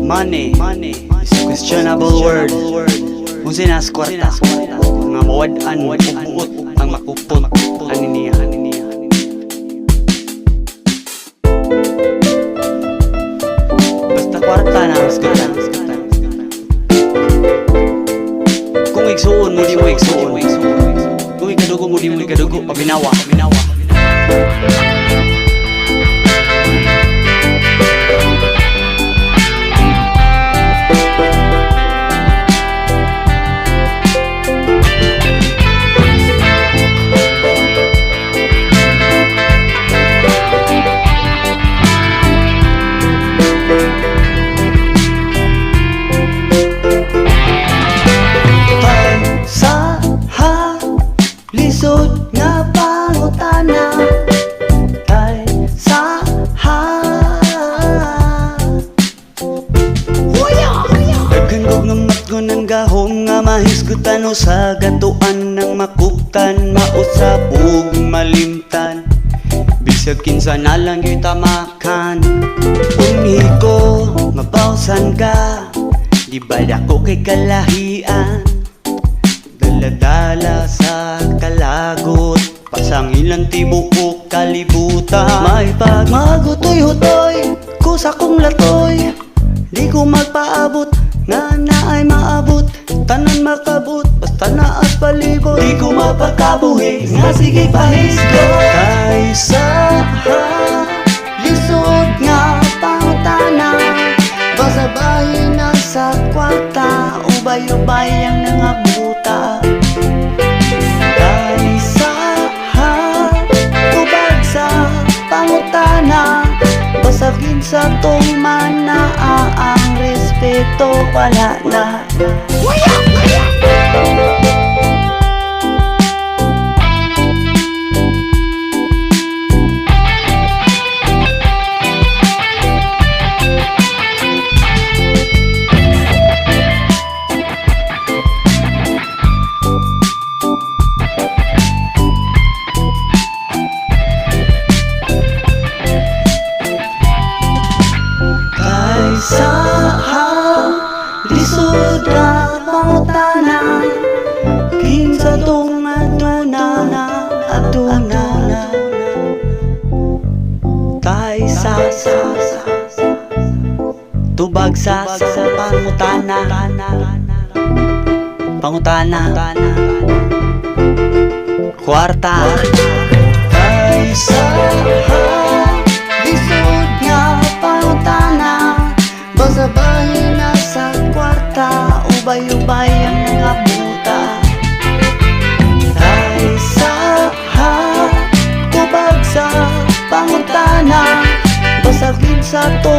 Money is a questionable word. Kung sinas kwarta, mga mawadaan, magpubuot, ang makupot, aniniya. Basta kwarta na, iskutan. Kung igsuon mo, di mo igsuon. Kung ikadugo mo, di mo ikadugo, pabinawa. Lisod nga pangutana kay sa Daghandog ng matgon ng gahom nga mahisgutan o sa gatuan ng makuptan, mausapog malimtan, bisag kinsa na lang yo'y tamakan. Uni ko mabawsan ka, di ba dako kay kalahian, dala sa kalagot, pasangilan tibuok kalibutan. May pagmagutoy-hutoy ko sa kong latoy, di ko magpaabot nga naay maabot, tanan makabot basta naas palibot. Di ko mapakabuhi nga sige pahisgo kaysa lisod nga pangutana, basabahin na sa kwarta, ubay-ubay ang nangabuta. Basagin sa tong mana, ang respeto wala na. Sa lisod nga pangutana, kinsa tong aduna tay sa tubag sa pangutana kwarta tay sa lisod nga pangutana, basabahin na sa kwarta, ubay-ubay ang nangabuta. Tay sa tubag sa pangutana, basagin sa to